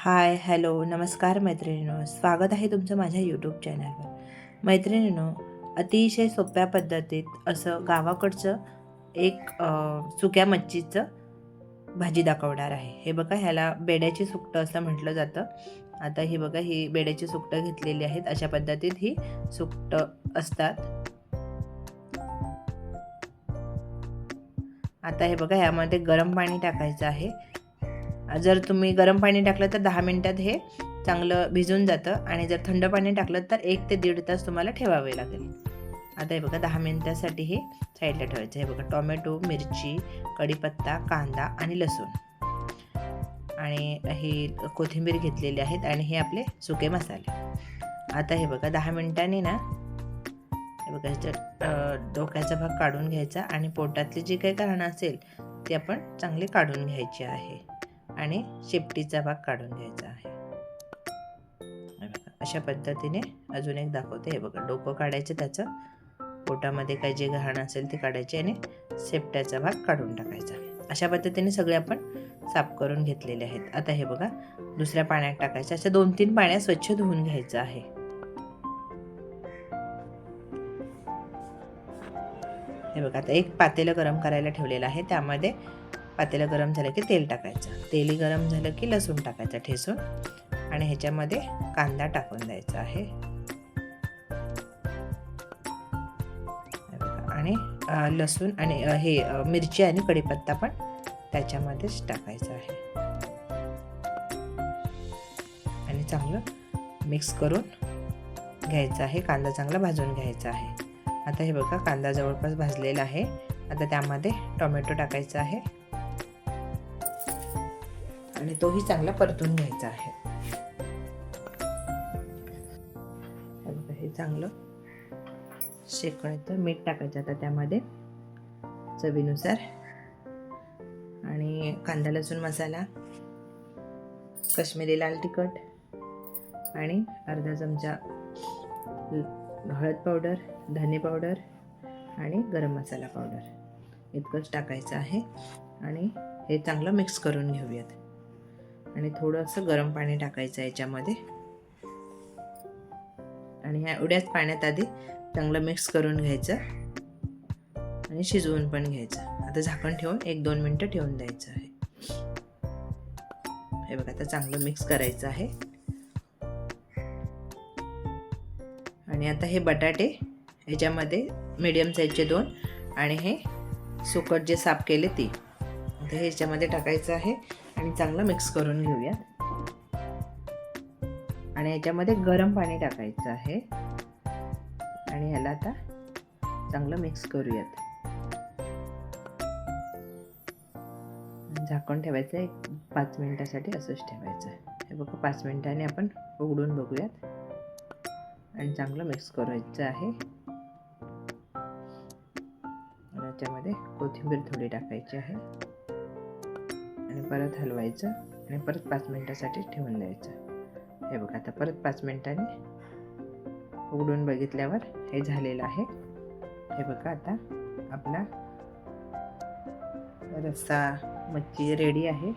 हाय, hello, नमस्कार मैत्रिणींनो. स्वागत आहे तुमचं माझ्या यूट्यूब चॅनलवर. मैत्रिणींनो, अतिशय सोप्या पद्धतीत असं गावाकडचं एक सुक्या मच्छीचं भाजी दाखवणार आहे. हे बघा, ह्याला बेड्याची सुकटं असं म्हटलं जातं. आता ही बघा, ही बेड्याची सुकटं घेतलेली आहेत. अशा पद्धतीत ही सुकटं असतात. आता हे बघा, ह्यामध्ये गरम पाणी टाकायचं आहे. जर तुम्ही गरम पाणी टाकलं तर 10 मिनिटात हे चांगलं भिजून जातं आणि जर थंड पाणी टाकलं तर 1 ते 1.5 तास तुम्हाला ठेवावे लागेल. आता हे बघा 10 मिनिटासाठी हे साईडला ठेवायचं. हे बघा, टोमॅटो, मिरची, कढीपत्ता, कांदा आणि लसूण आणि ही कोथिंबीर घेतलेली आहेत आणि हे आपले सुके मसाले. आता हे बघा 10 मिनिटांनी ना, हे बघा ह्याच्यात डोक्याचा भाग काढून घ्यायचा आणि पोटातली जी काही घाण असेल ती आपण चांगली काढून घ्यायची आहे आणि शेपटीचा भाग काढून घ्यायचा आहे. अशा पद्धतीने अजून एक दाखवते. हे बघा, डोकं काढायचं, त्याचं पोटामध्ये काही जे घाण असेल ते काढायचे आणि शेपट्याचा भाग काढून टाकायचा. अशा पद्धतीने सगळे आपण साफ करून घेतलेले आहेत. आता हे बघा, दुसऱ्या पाण्यात टाकायचं. अशा 2-3 पाण्यात स्वच्छ धुवून घ्यायचं आहे. हे बघा, आता एक पातेलं गरम करायला ठेवलेलं आहे. त्यामध्ये पातेलं गरम झालं की तेल टाकायचं. तेल गरम झालं की लसूण टाकायचा ठेचून आणि ह्याच्यामध्ये कांदा टाकून द्यायचा आहे आणि लसूण आणि हे मिरची आणि कढीपत्ता पण त्याच्यामध्येच टाकायचा आहे आणि चांगलं मिक्स करून घ्यायचं आहे. कांदा चांगला भाजून घ्यायचा आहे. आता हे बघा, कांदा जवळपास भाजलेला आहे. आता त्यामध्ये टोमॅटो टाकायचा आहे आणि तोही चांगला परतून घ्यायचा आहे. हे चांगलं शेकण्याचं मीठ टाकायचं आता त्यामध्ये चवीनुसार आणि कांदा लसूण मसाला, काश्मीरी लाल तिखट आणि अर्धा चमचा हळद पावडर, धने पावडर आणि गरम मसाला पावडर इतकंच टाकायचं आहे आणि हे चांगलं मिक्स करून घेऊयात. आणि थोडंसं गरम पाणी टाकायचं याच्यामध्ये आणि ह्या एवढ्याच पाण्यात आधी चांगलं मिक्स करून घ्यायचं आणि शिजवून पण घ्यायचं. आता झाकण ठेवून 1-2 मिनटं ठेवून द्यायचं आहे. हे बघा, आता चांगलं मिक्स करायचं आहे आणि आता हे बटाटे ह्याच्यामध्ये मीडियम साईजचे 2 आणि हे सुकट जे साफ केले ते आता हे ह्याच्यामध्ये टाकायचं आहे आणि चांगलं मिक्स करून घेऊयात. आणि ह्याच्यामध्ये गरम पाणी टाकायचं आहे आणि ह्याला आता चांगलं मिक्स करूयात. झाकण ठेवायचं 5 मिनिटासाठी, असंच ठेवायचं. हे बघा, 5 मिनिटांनी आपण उघडून बघूयात आणि चांगलं मिक्स करायचं आहे. याच्यामध्ये कोथिंबीर थोडी टाकायची आहे आणि परत हलवायचं आणि परत 5 मिनिटासाठी ठेवून द्यायचं. हे बघा, आता परत 5 मिनिटांनी उघडून बघितल्यावर हे झालेलं आहे. हे बघा, आता आपला रस्सा मच्छी रेडी आहे.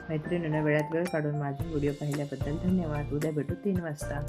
मैत्रिणींना वेळात वेळ काढून माझे व्हिडिओ पाहिल्याबद्दल धन्यवाद. उद्या भेटू 3 वाजता.